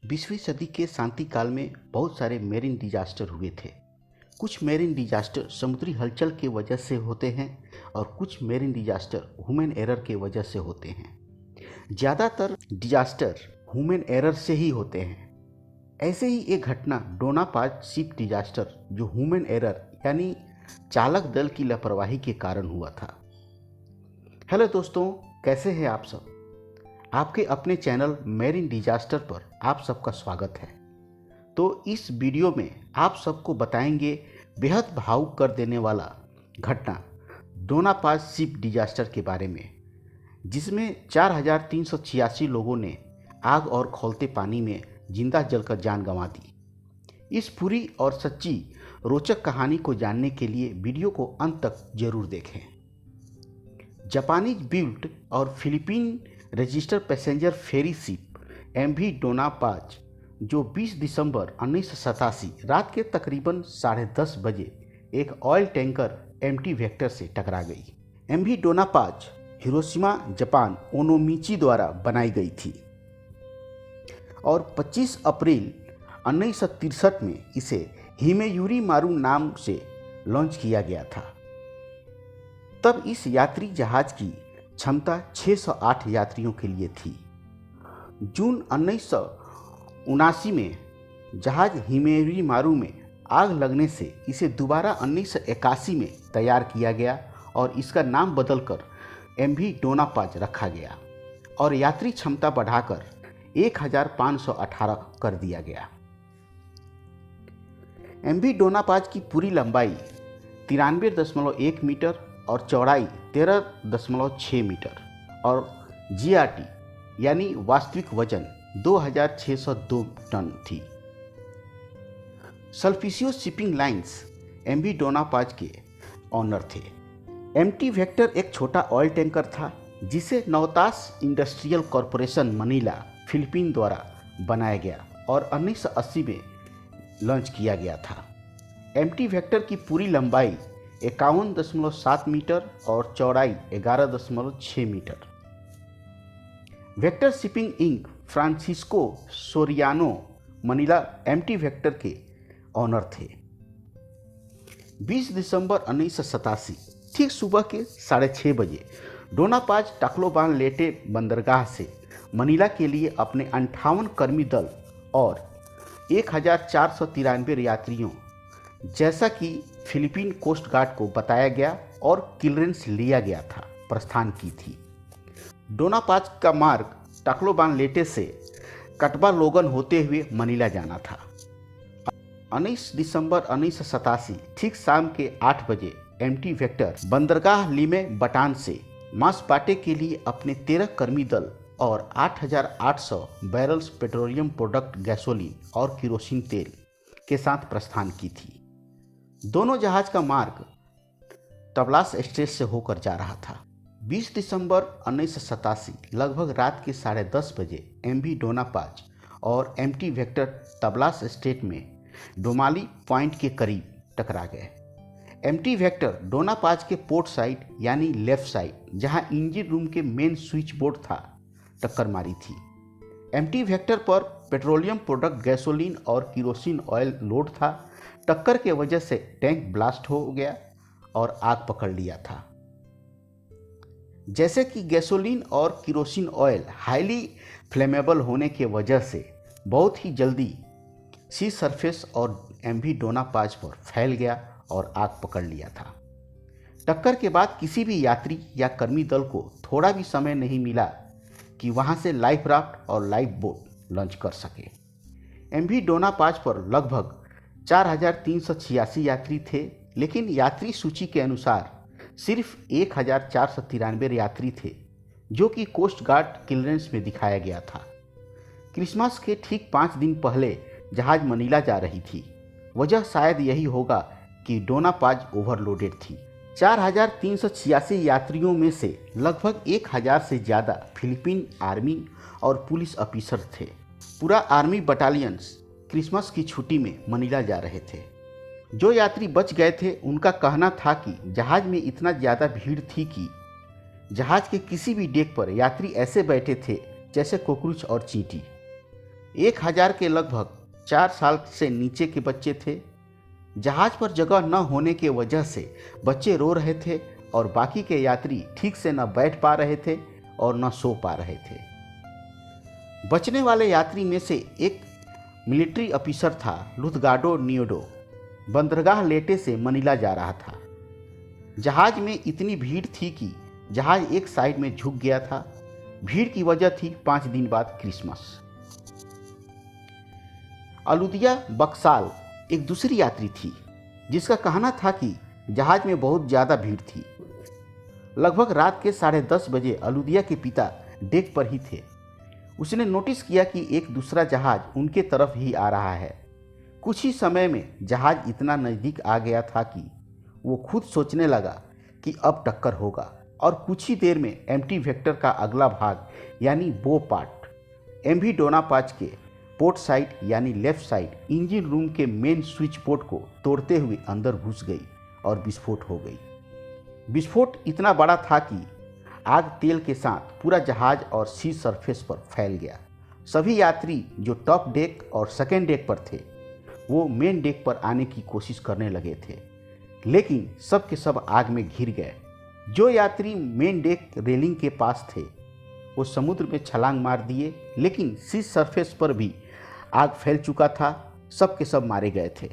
20वीं सदी के शांति काल में बहुत सारे मेरीन डिजास्टर हुए थे। कुछ मेरीन डिजास्टर समुद्री हलचल के वजह से होते हैं और कुछ मेरीन डिजास्टर ह्यूमन एरर के वजह से होते हैं। ज़्यादातर डिजास्टर ह्यूमन एरर से ही होते हैं। ऐसे ही एक घटना डोना पाज शिप डिजास्टर जो ह्यूमन एरर यानी चालक दल की लापरवाही के कारण हुआ था। हेलो दोस्तों, कैसे हैं आप सब? आपके अपने चैनल मेरीन डिजास्टर पर आप सबका स्वागत है। तो इस वीडियो में आप सबको बताएंगे बेहद भावुक कर देने वाला घटना डोना पाज शिप डिजास्टर के बारे में, जिसमें 4386 लोगों ने आग और खौलते पानी में जिंदा जलकर जान गंवा दी। इस पूरी और सच्ची रोचक कहानी को जानने के लिए वीडियो को अंत तक जरूर देखें। जापानीज बिल्ट और फिलीपीन रजिस्टर पैसेंजर फेरी शिप एमवी डोना पाज जो 20 दिसंबर 1987 रात के तकरीबन 10:30 बजे एक ऑयल टैंकर एमटी वेक्टर से टकरा गई। एमवी डोना पाज हिरोशिमा जापान ओनोमिची द्वारा बनाई गई थी और 25 अप्रैल 1963 में इसे हिमेयुरी मारू नाम से लॉन्च किया गया था। तब इस यात्री जहाज की क्षमता 608 यात्रियों के लिए थी। जून 1979 में जहाज हिमेयुरी मारू में आग लगने से इसे दोबारा 1981 में तैयार किया गया और इसका नाम बदलकर एमवी डोना पाज रखा गया और यात्री क्षमता बढ़ाकर 1518 कर दिया गया। एमवी डोना पाज की पूरी लंबाई 93.1 मीटर और चौड़ाई 13.6 मीटर और जीआरटी यानी वास्तविक वजन 2602 टन थी। सल्फिसियो शिपिंग लाइंस एमवी डोना पाज के ऑनर थे। एमटी वेक्टर एक छोटा ऑयल टैंकर था जिसे Navatas industrial corporation Manila Philippine द्वारा बनाया गया और 1980 में लॉन्च किया गया था। एमटी वेक्टर की पूरी लंबाई 51.7 मीटर और चौड़ाई 11.6 metre. Vector shipping Inc Francisco Soriano Manila MT Vector के ऑनर थे। 20 दिसंबर 1987 ठीक सुबह के 6:30 बजे डोना पाज टाक्लोबान लेटे बंदरगाह से मनीला के लिए अपने 58 कर्मी दल और 1493 यात्रियों, जैसा कि फिलीपीन कोस्ट गार्ड को बताया गया और क्लियरेंस लिया गया था, प्रस्थान की थी। डोना पाज का मार्ग टाक्लोबान लेटे से कटबा लोगन होते हुए मनीला जाना था। 19 दिसंबर 1987 ठीक शाम के 8 बजे एमटी वेक्टर बंदरगाह लीमे बटान से मासबाटे के लिए अपने 13 कर्मी दल और 8800 बैरल्स पेट्रोलियम प्रोडक्ट गैसोलीन और किरोसिन तेल के साथ प्रस्थान की थी। दोनों जहाज का मार्ग तबलास स्ट्रेट से होकर जा रहा था। 20 दिसंबर 1987 लगभग रात के 10:30 बजे एमवी डोना पाज और एमटी वेक्टर तबलास स्ट्रेट में डोमाली पॉइंट के करीब टकरा गए। एमटी वेक्टर डोना पाज के पोर्ट साइड यानी लेफ्ट साइड, जहां इंजन रूम के मेन स्विच बोर्ड था, टक्कर मारी थी। एमटी वेक्टर पर पेट्रोलियम प्रोडक्ट गैसोलीन और किरोसिन ऑयल लोड था। टक्कर के वजह से टैंक ब्लास्ट हो गया और आग पकड़ लिया था। जैसे कि गैसोलीन और किरोसिन ऑयल हाईली फ्लेमेबल होने के वजह से बहुत ही जल्दी सी सरफेस और एमवी डोना पाज पर फैल गया और आग पकड़ लिया था। टक्कर के बाद किसी भी यात्री या कर्मी दल को थोड़ा भी समय नहीं मिला कि वहां से लाइफ राफ्ट और लाइफ बोट लॉन्च कर सके। एमवी डोना पाज पर लगभग 4386 यात्री थे, लेकिन यात्री सूची के अनुसार सिर्फ 1493 यात्री थे, जो कि कोस्ट गार्ड क्लियरेंस में दिखाया गया था। क्रिसमस के ठीक 5 दिन पहले जहाज मनीला जा रही थी। वजह शायद यही होगा कि डोना पाज ओवरलोडेड थी। 4386 यात्रियों में से लगभग 1000 से ज़्यादा फिलीपीन आर्मी और पुलिस ऑफिसर थे। पूरा आर्मी बटालियंस क्रिसमस की छुट्टी में मनीला जा रहे थे। जो यात्री बच गए थे उनका कहना था कि जहाज में इतना ज़्यादा भीड़ थी कि जहाज के किसी भी डेक पर यात्री ऐसे बैठे थे जैसे कॉकरोच और चींटी। 1000 के लगभग 4 साल से नीचे के बच्चे थे। जहाज पर जगह न होने की वजह से बच्चे रो रहे थे और बाकी के यात्री ठीक से न बैठ पा रहे थे और न सो पा रहे थे। बचने वाले यात्री में से एक मिलिट्री ऑफिसर था, लुथगाडो नियोडो। बंदरगाह लेटे से मनीला जा रहा था। जहाज में इतनी भीड़ थी कि जहाज एक साइड में झुक गया था। भीड़ की वजह थी 5 दिन बाद क्रिसमस। अलुदिया बक्साल एक दूसरी यात्री थी जिसका कहना था कि जहाज में बहुत ज़्यादा भीड़ थी। लगभग रात के 10:30 बजे अलुदिया के पिता डेक पर ही थे। उसने नोटिस किया कि एक दूसरा जहाज उनके तरफ ही आ रहा है। कुछ ही समय में जहाज इतना नज़दीक आ गया था कि वो खुद सोचने लगा कि अब टक्कर होगा और कुछ ही देर में एम्प्टी वेक्टर का अगला भाग यानी बो पार्ट एमवी डोनापाच के पोर्ट साइड यानी लेफ्ट साइड इंजन रूम के मेन स्विच बोर्ड को तोड़ते हुए अंदर घुस गई और विस्फोट हो गई। विस्फोट इतना बड़ा था कि आग तेल के साथ पूरा जहाज और सी सरफेस पर फैल गया। सभी यात्री जो टॉप डेक और सेकेंड डेक पर थे वो मेन डेक पर आने की कोशिश करने लगे थे, लेकिन सब के सब आग में घिर गए। जो यात्री मेन डेक रेलिंग के पास थे वो समुद्र में छलांग मार दिए, लेकिन सी सरफेस पर भी आग फैल चुका था। सब के सब मारे गए थे।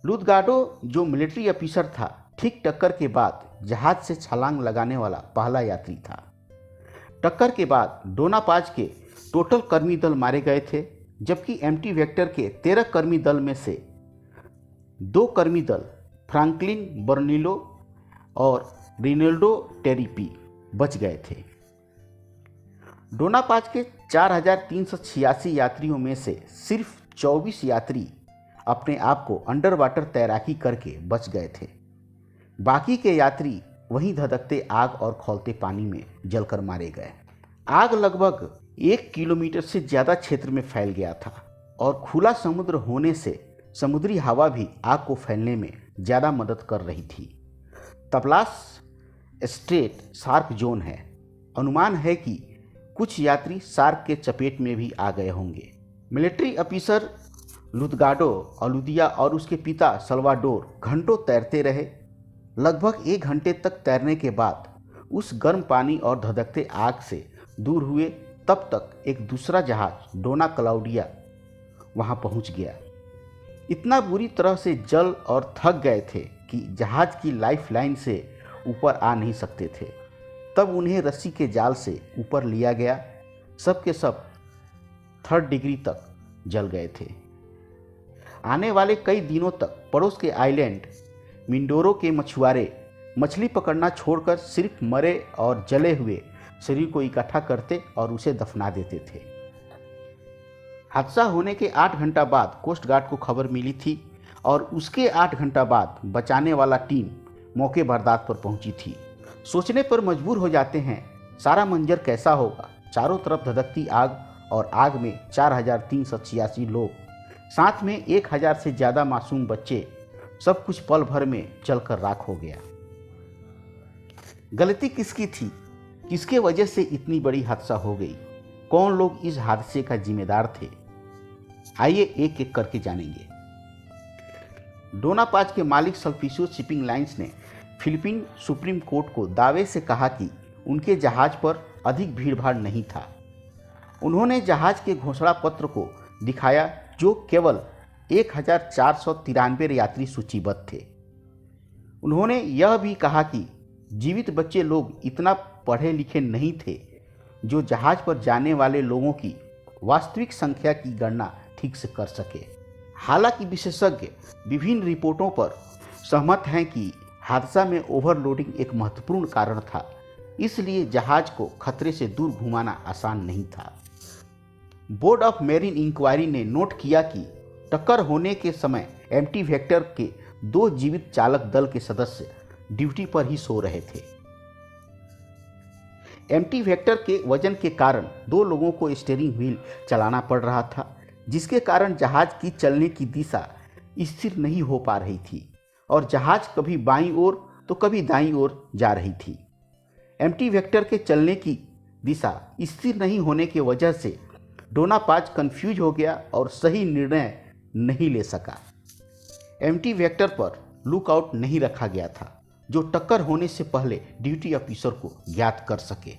लुथगाडो जो मिलिट्री ऑफिसर था, ठीक टक्कर के बाद जहाज से छलांग लगाने वाला पहला यात्री था। टक्कर के बाद डोनापाज के टोटल कर्मी दल मारे गए थे, जबकि एम्प्टी वेक्टर के 13 कर्मी दल में से 2 कर्मी दल फ्रैंकलिन बर्निलो और रिनल्डो टेरिपी बच गए थे। डोनापाज के 4386 यात्रियों में से सिर्फ 24 यात्री अपने आप को अंडर वाटर तैराकी करके बच गए थे। बाकी के यात्री वहीं धधकते आग और खौलते पानी में जलकर मारे गए। आग लगभग 1 किलोमीटर से ज़्यादा क्षेत्र में फैल गया था और खुला समुद्र होने से समुद्री हवा भी आग को फैलने में ज़्यादा मदद कर रही थी। तपलास स्ट्रेट शार्क जोन है। अनुमान है कि कुछ यात्री शार्क के चपेट में भी आ गए होंगे। मिलिट्री ऑफिसर लुथगाडो अलुदिया और उसके पिता सल्वाडोर घंटों तैरते रहे। लगभग 1 घंटे तक तैरने के बाद उस गर्म पानी और धधकते आग से दूर हुए। तब तक एक दूसरा जहाज डोना क्लाउडिया वहां पहुंच गया। इतना बुरी तरह से जल और थक गए थे कि जहाज की लाइफ लाइन से ऊपर आ नहीं सकते थे। तब उन्हें रस्सी के जाल से ऊपर लिया गया। सब के सब 3rd डिग्री तक जल गए थे। आने वाले कई दिनों तक पड़ोस के आइलैंड मिंडोरो के मछुआरे मछली पकड़ना छोड़कर सिर्फ मरे और जले हुए शरीर को इकट्ठा करते और उसे दफना देते थे। हादसा होने के 8 घंटा बाद कोस्ट गार्ड को खबर मिली थी और उसके 8 घंटा बाद बचाने वाला टीम मौके बर्दात पर पहुंची थी। सोचने पर मजबूर हो जाते हैं सारा मंजर कैसा होगा। चारों तरफ धधकती आग और आग में 4386 लोग, साथ में 1000 से ज़्यादा मासूम बच्चे। सब कुछ पल भर में जलकर राख हो गया। गलती किसकी थी? किसके वजह से इतनी बड़ी हादसा हो गई? कौन लोग इस हादसे का जिम्मेदार थे? आइए एक एक करके जानेंगे। डोनापाज के मालिक सल्फिसियो शिपिंग लाइंस ने फिलीपीन सुप्रीम कोर्ट को दावे से कहा कि उनके जहाज पर अधिक भीड़भाड़ नहीं था। उन्होंने जहाज के घोषणा पत्र को दिखाया जो केवल 1493 यात्री सूचीबद्ध थे। उन्होंने यह भी कहा कि जीवित बच्चे लोग इतना पढ़े लिखे नहीं थे जो जहाज पर जाने वाले लोगों की वास्तविक संख्या की गणना ठीक से कर सके। हालांकि विशेषज्ञ विभिन्न रिपोर्टों पर सहमत हैं कि हादसा में ओवरलोडिंग एक महत्वपूर्ण कारण था, इसलिए जहाज को खतरे से दूर घुमाना आसान नहीं था। बोर्ड ऑफ मेरीन इंक्वायरी ने नोट किया कि टक्कर होने के समय एम्प्टी वेक्टर के 2 जीवित चालक दल के सदस्य ड्यूटी पर ही सो रहे थे। एम्प्टी वेक्टर के वजन के कारण 2 लोगों को स्टीयरिंग व्हील चलाना पड़ रहा था, जिसके कारण जहाज की चलने की दिशा स्थिर नहीं हो पा रही थी और जहाज कभी बाईं ओर तो कभी दाईं ओर जा रही थी। एम्प्टी वेक्टर के चलने की दिशा स्थिर नहीं होने की वजह से डोना पाज कंफ्यूज हो गया और सही निर्णय नहीं ले सका। एम्प्टी वेक्टर पर लुकआउट नहीं रखा गया था जो टक्कर होने से पहले ड्यूटी ऑफिसर को ज्ञात कर सके।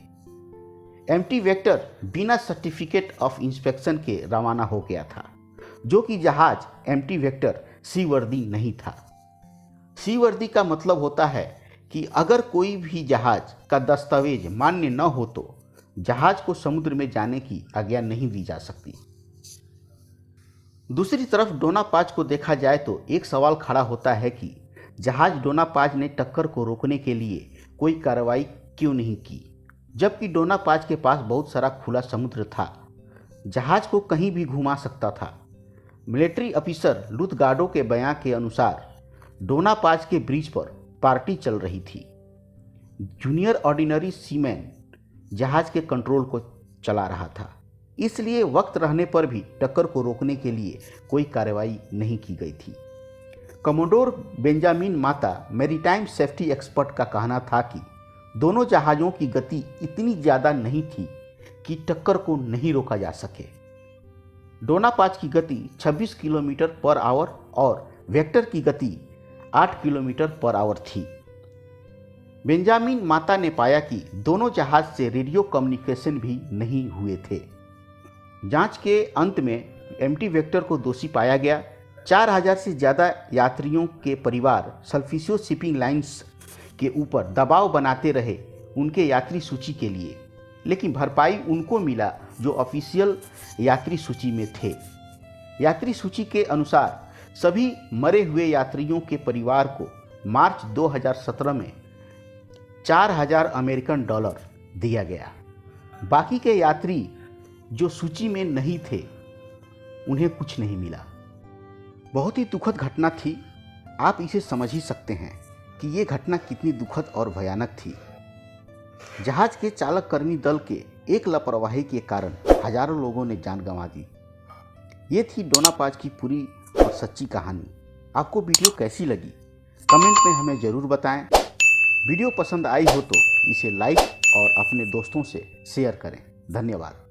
एम्प्टी वेक्टर बिना सर्टिफिकेट ऑफ इंस्पेक्शन के रवाना हो गया था, जो कि जहाज एम्प्टी वेक्टर सीवर्दी नहीं था। सीवर्दी का मतलब होता है कि अगर कोई भी जहाज का दस्तावेज मान्य न हो तो जहाज को समुद्र में जाने की आज्ञा नहीं दी जा सकती। दूसरी तरफ डोना पाज को देखा जाए तो एक सवाल खड़ा होता है कि जहाज डोना पाज ने टक्कर को रोकने के लिए कोई कार्रवाई क्यों नहीं की, जबकि डोना पाज के पास बहुत सारा खुला समुद्र था, जहाज को कहीं भी घुमा सकता था। मिलिट्री ऑफिसर लुथगार्डो के बयान के अनुसार डोना पाज के ब्रिज पर पार्टी चल रही थी। जूनियर ऑर्डिनरी सीमैन जहाज के कंट्रोल को चला रहा था, इसलिए वक्त रहने पर भी टक्कर को रोकने के लिए कोई कार्रवाई नहीं की गई थी। कमोडोर बेंजामिन माता मैरीटाइम सेफ्टी एक्सपर्ट का कहना था कि दोनों जहाज़ों की गति इतनी ज़्यादा नहीं थी कि टक्कर को नहीं रोका जा सके। डोना पाज की गति 26 किलोमीटर पर आवर और वेक्टर की गति 8 किलोमीटर पर आवर थी। बेंजामिन माता ने पाया कि दोनों जहाज से रेडियो कम्युनिकेशन भी नहीं हुए थे। जांच के अंत में एम्प्टी वेक्टर को दोषी पाया गया। 4000 से ज़्यादा यात्रियों के परिवार सल्फिसियो शिपिंग लाइन्स के ऊपर दबाव बनाते रहे उनके यात्री सूची के लिए, लेकिन भरपाई उनको मिला जो ऑफिशियल यात्री सूची में थे। यात्री सूची के अनुसार सभी मरे हुए यात्रियों के परिवार को मार्च 2017 में 4000 अमेरिकन डॉलर दिया गया। बाकी के यात्री जो सूची में नहीं थे उन्हें कुछ नहीं मिला। बहुत ही दुखद घटना थी। आप इसे समझ ही सकते हैं कि ये घटना कितनी दुखद और भयानक थी। जहाज के चालक कर्मी दल के एक लापरवाही के कारण हजारों लोगों ने जान गंवा दी। ये थी डोना पाज की पूरी और सच्ची कहानी। आपको वीडियो कैसी लगी कमेंट में हमें ज़रूर बताएं। वीडियो पसंद आई हो तो इसे लाइक और अपने दोस्तों से शेयर करें। धन्यवाद।